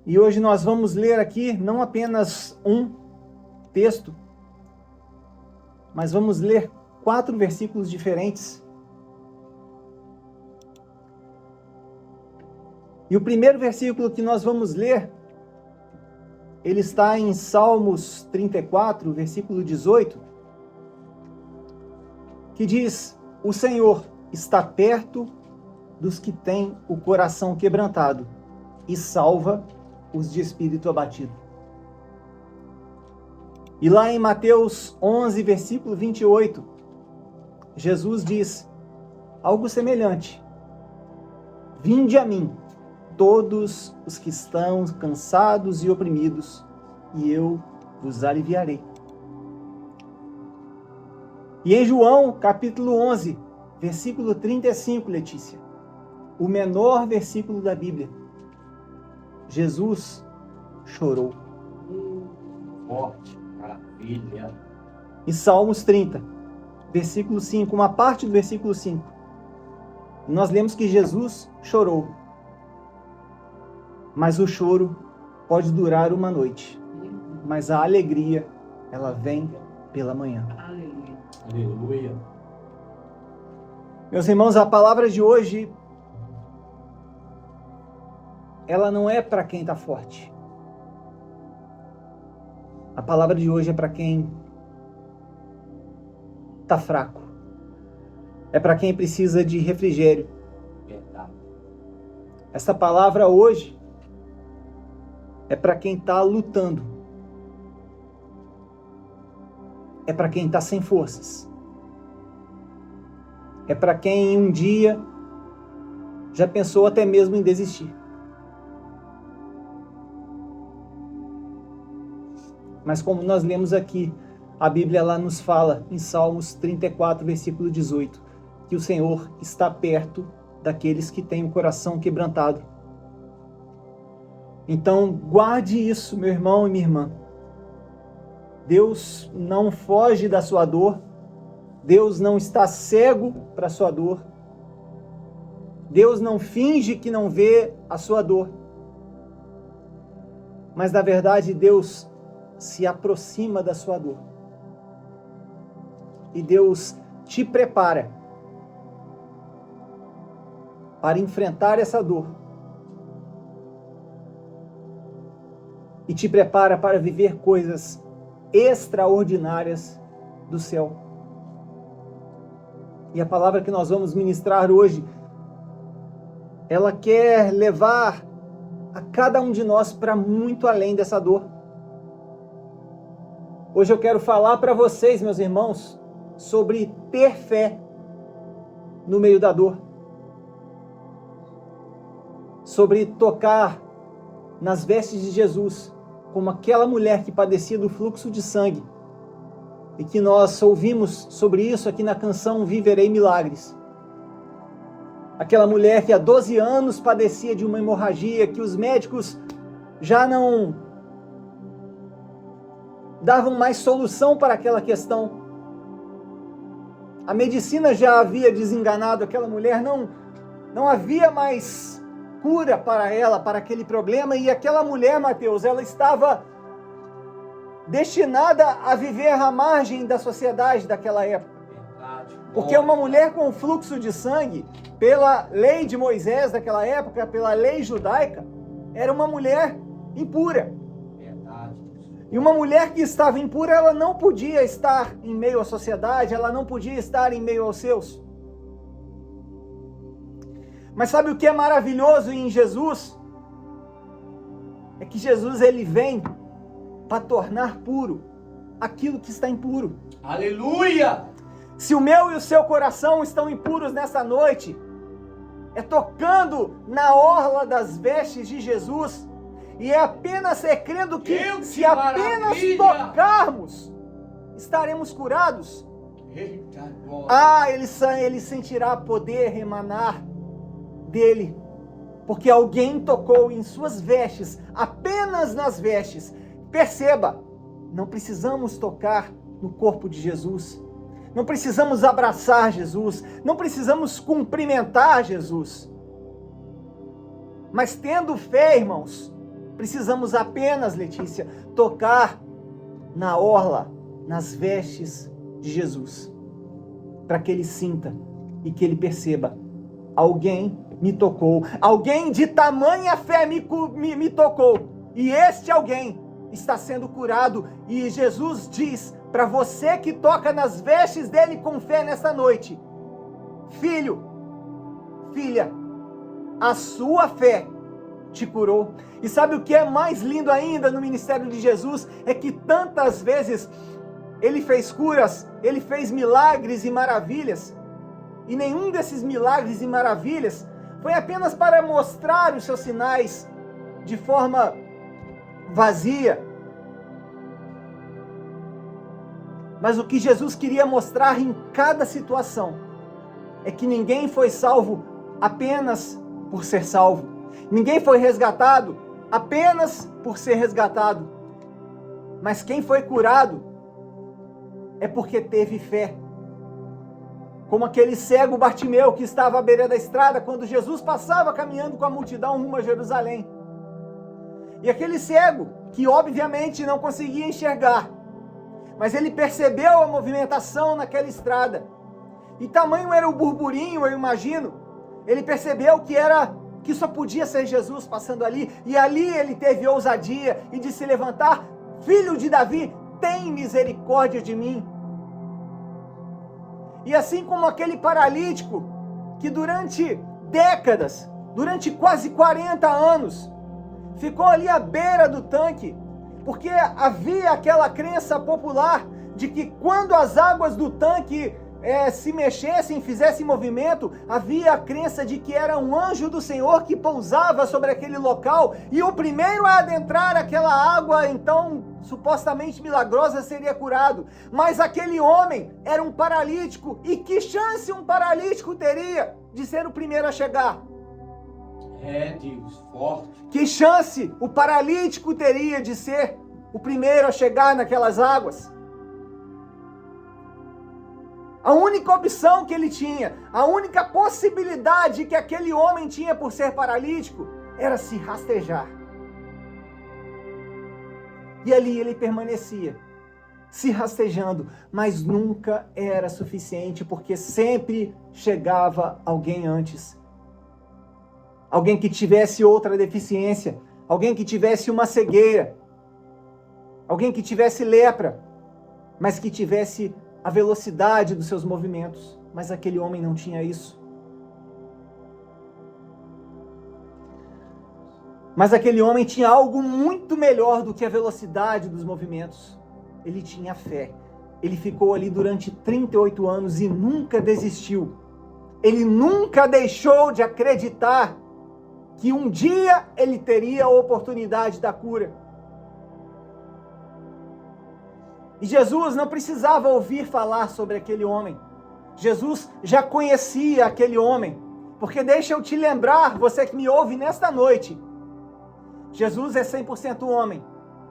E hoje nós vamos ler aqui não apenas um texto, mas vamos ler 4 versículos diferentes. E o primeiro versículo que nós vamos ler, ele está em Salmos 34, versículo 18, que diz: o Senhor está perto dos que têm o coração quebrantado e salva os de espírito abatido. E lá em Mateus 11, versículo 28, Jesus diz algo semelhante: vinde a mim, todos os que estão cansados e oprimidos, e eu vos aliviarei. E em João, capítulo 11, versículo 35, Letícia, o menor versículo da Bíblia, Jesus chorou. Forte, maravilha. Em Salmos 30, versículo 5, uma parte do versículo 5, nós lemos que Jesus chorou. Mas o choro pode durar uma noite, mas a alegria, ela vem pela manhã. Aleluia. Aleluia. Meus irmãos, a palavra de hoje, ela não é para quem está forte. A palavra de hoje é para quem está fraco. É para quem precisa de refrigério. Verdade. Essa palavra hoje é para quem está lutando. É para quem está sem forças. É para quem um dia já pensou até mesmo em desistir. Mas como nós lemos aqui, a Bíblia lá nos fala em Salmos 34, versículo 18, que o Senhor está perto daqueles que têm o coração quebrantado. Então, guarde isso, meu irmão e minha irmã. Deus não foge da sua dor. Deus não está cego para a sua dor. Deus não finge que não vê a sua dor. Mas, na verdade, Deus se aproxima da sua dor. E Deus te prepara para enfrentar essa dor. E te prepara para viver coisas extraordinárias do céu. E a palavra que nós vamos ministrar hoje, ela quer levar a cada um de nós para muito além dessa dor. Hoje eu quero falar para vocês, meus irmãos, sobre ter fé no meio da dor. Sobre tocar nas vestes de Jesus, como aquela mulher que padecia do fluxo de sangue, e que nós ouvimos sobre isso aqui na canção Viverei Milagres. Aquela mulher que há 12 anos padecia de uma hemorragia, que os médicos já não davam mais solução para aquela questão. A medicina já havia desenganado aquela mulher, não havia mais cura para ela, para aquele problema, e aquela mulher, Mateus, ela estava destinada a viver à margem da sociedade daquela época. Porque uma mulher com fluxo de sangue, pela lei de Moisés daquela época, pela lei judaica, era uma mulher impura. E uma mulher que estava impura, ela não podia estar em meio à sociedade, ela não podia estar em meio aos seus. Mas sabe o que é maravilhoso em Jesus? É que Jesus, ele vem para tornar puro aquilo que está impuro. Aleluia! Se o meu e o seu coração estão impuros nessa noite, é tocando na orla das vestes de Jesus, e é apenas crendo que se apenas tocarmos, estaremos curados. Eita, glória. Ele sentirá poder emanar dele, porque alguém tocou em suas vestes, apenas nas vestes. Perceba, não precisamos tocar no corpo de Jesus, não precisamos abraçar Jesus, não precisamos cumprimentar Jesus, mas tendo fé, irmãos, Precisamos apenas, Letícia, tocar na orla, nas vestes de Jesus, para que ele sinta e que ele perceba: alguém me tocou, alguém de tamanha fé me tocou, e este alguém está sendo curado. E Jesus diz para você que toca nas vestes dele com fé nessa noite: filho, filha, a sua fé te curou. E sabe o que é mais lindo ainda no ministério de Jesus? É que tantas vezes ele fez curas, ele fez milagres e maravilhas, e nenhum desses milagres e maravilhas foi apenas para mostrar os seus sinais de forma vazia. Mas o que Jesus queria mostrar em cada situação é que ninguém foi salvo apenas por ser salvo. Ninguém foi resgatado apenas por ser resgatado. Mas quem foi curado é porque teve fé. Como aquele cego Bartimeu que estava à beira da estrada quando Jesus passava caminhando com a multidão rumo a Jerusalém. E aquele cego, que obviamente não conseguia enxergar, mas ele percebeu a movimentação naquela estrada. E tamanho era o burburinho, eu imagino. Ele percebeu que só podia ser Jesus passando ali. E ali ele teve ousadia e de se levantar: filho de Davi, tem misericórdia de mim. E assim como aquele paralítico que durante décadas, durante quase 40 anos, ficou ali à beira do tanque, porque havia aquela crença popular de que quando as águas do tanque se mexessem, fizessem movimento, havia a crença de que era um anjo do Senhor que pousava sobre aquele local, e o primeiro a adentrar aquela água, então, supostamente milagrosa, seria curado. Mas aquele homem era um paralítico, e que chance um paralítico teria de ser o primeiro a chegar? Deus, forte. Que chance o paralítico teria de ser o primeiro a chegar naquelas águas? A única opção que ele tinha, a única possibilidade que aquele homem tinha por ser paralítico, era se rastejar. E ali ele permanecia, se rastejando, mas nunca era suficiente, porque sempre chegava alguém antes. Alguém que tivesse outra deficiência, alguém que tivesse uma cegueira, alguém que tivesse lepra, mas que tivesse a velocidade dos seus movimentos. Mas aquele homem não tinha isso. Mas aquele homem tinha algo muito melhor do que a velocidade dos movimentos. Ele tinha fé. Ele ficou ali durante 38 anos e nunca desistiu. Ele nunca deixou de acreditar que um dia ele teria a oportunidade da cura. E Jesus não precisava ouvir falar sobre aquele homem. Jesus já conhecia aquele homem. Porque deixa eu te lembrar, você que me ouve nesta noite, Jesus é 100% homem,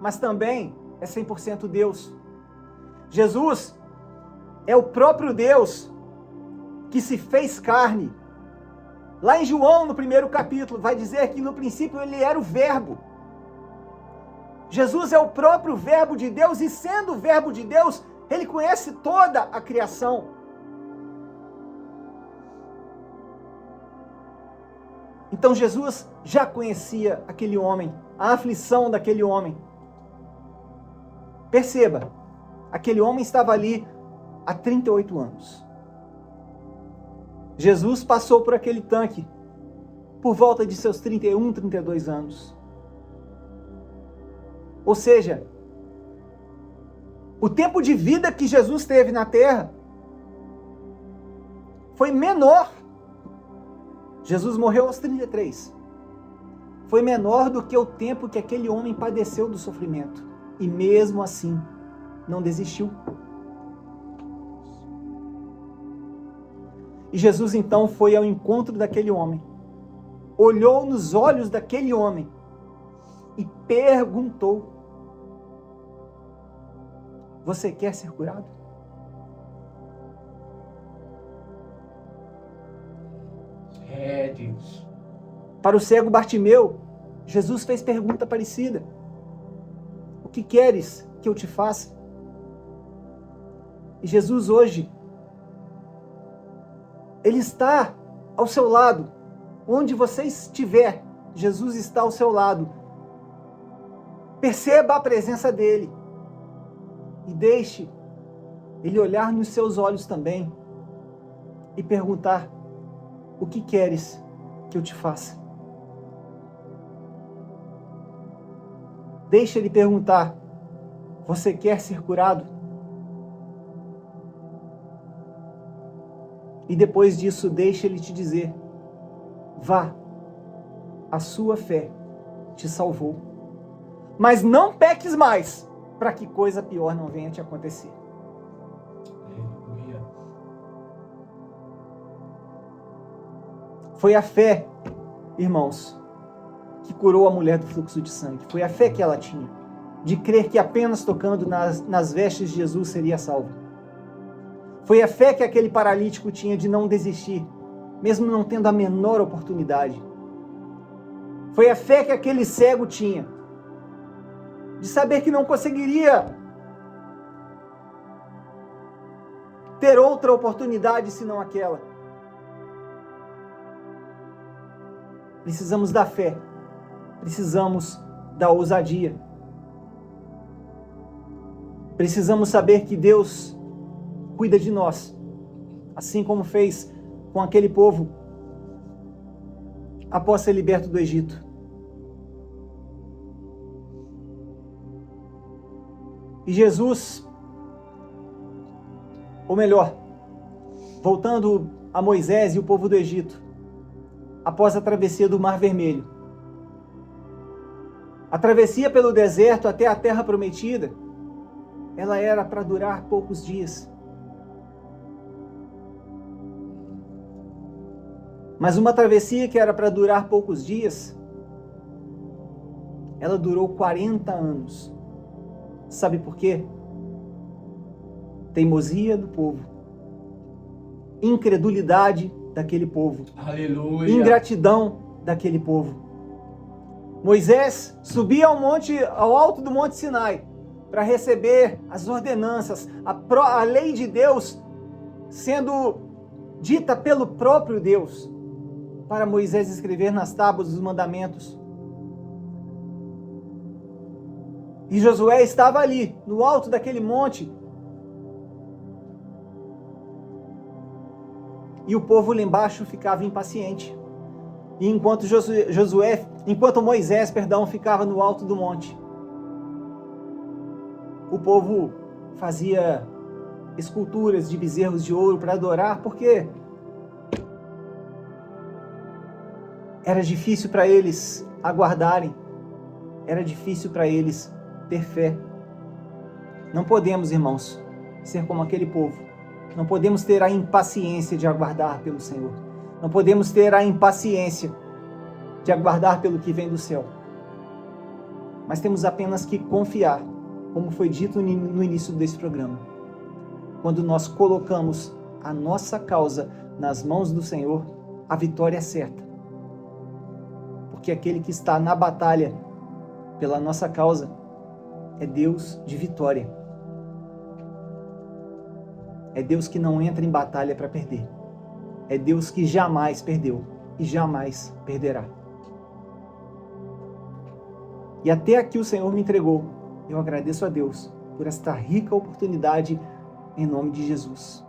mas também é 100% Deus. Jesus é o próprio Deus que se fez carne. Lá em João, no primeiro capítulo, vai dizer que no princípio ele era o Verbo. Jesus é o próprio Verbo de Deus, e sendo o Verbo de Deus, ele conhece toda a criação. Então Jesus já conhecia aquele homem, a aflição daquele homem. Perceba, aquele homem estava ali há 38 anos. Jesus passou por aquele tanque por volta de seus 31, 32 anos. Ou seja, o tempo de vida que Jesus teve na terra foi menor. Jesus morreu aos 33. Foi menor do que o tempo que aquele homem padeceu do sofrimento. E mesmo assim, não desistiu. E Jesus então foi ao encontro daquele homem, olhou nos olhos daquele homem e perguntou: você quer ser curado? Deus. Para o cego Bartimeu, Jesus fez pergunta parecida. O que queres que eu te faça? E Jesus hoje, Ele está ao seu lado. Onde você estiver, Jesus está ao seu lado. Perceba a presença dEle. E deixe Ele olhar nos seus olhos também e perguntar: o que queres que eu te faça? Deixa Ele perguntar: você quer ser curado? E depois disso, deixa Ele te dizer: vá, a sua fé te salvou. Mas não peques mais, para que coisa pior não venha te acontecer. Aleluia. Foi a fé, irmãos, que curou a mulher do fluxo de sangue. Foi a fé que ela tinha, de crer que apenas tocando nas vestes de Jesus seria salvo. Foi a fé que aquele paralítico tinha de não desistir, mesmo não tendo a menor oportunidade. Foi a fé que aquele cego tinha, de saber que não conseguiria ter outra oportunidade senão aquela. Precisamos da fé, precisamos da ousadia. Precisamos saber que Deus cuida de nós, assim como fez com aquele povo após ser liberto do Egito. E Jesus, ou melhor, voltando a Moisés e o povo do Egito, após a travessia do Mar Vermelho, a travessia pelo deserto até a terra prometida, ela era para durar poucos dias. Mas uma travessia que era para durar poucos dias, ela durou 40 anos. Sabe por quê? Teimosia do povo, incredulidade daquele povo, Aleluia. ingratidão daquele povo. Moisés subia ao alto do Monte Sinai, para receber as ordenanças, a lei de Deus sendo dita pelo próprio Deus, para Moisés escrever nas tábuas dos mandamentos. E Josué estava ali, no alto daquele monte, e o povo lá embaixo ficava impaciente. E enquanto Moisés ficava no alto do monte, o povo fazia esculturas de bezerros de ouro para adorar, porque era difícil para eles aguardarem, era difícil para eles ter fé. Não podemos, irmãos, ser como aquele povo. Não podemos ter a impaciência de aguardar pelo Senhor. Não podemos ter a impaciência de aguardar pelo que vem do céu. Mas temos apenas que confiar, como foi dito no início desse programa. Quando nós colocamos a nossa causa nas mãos do Senhor, a vitória é certa. Porque aquele que está na batalha pela nossa causa é Deus de vitória. É Deus que não entra em batalha para perder. É Deus que jamais perdeu e jamais perderá. E até aqui o Senhor me entregou. Eu agradeço a Deus por esta rica oportunidade em nome de Jesus.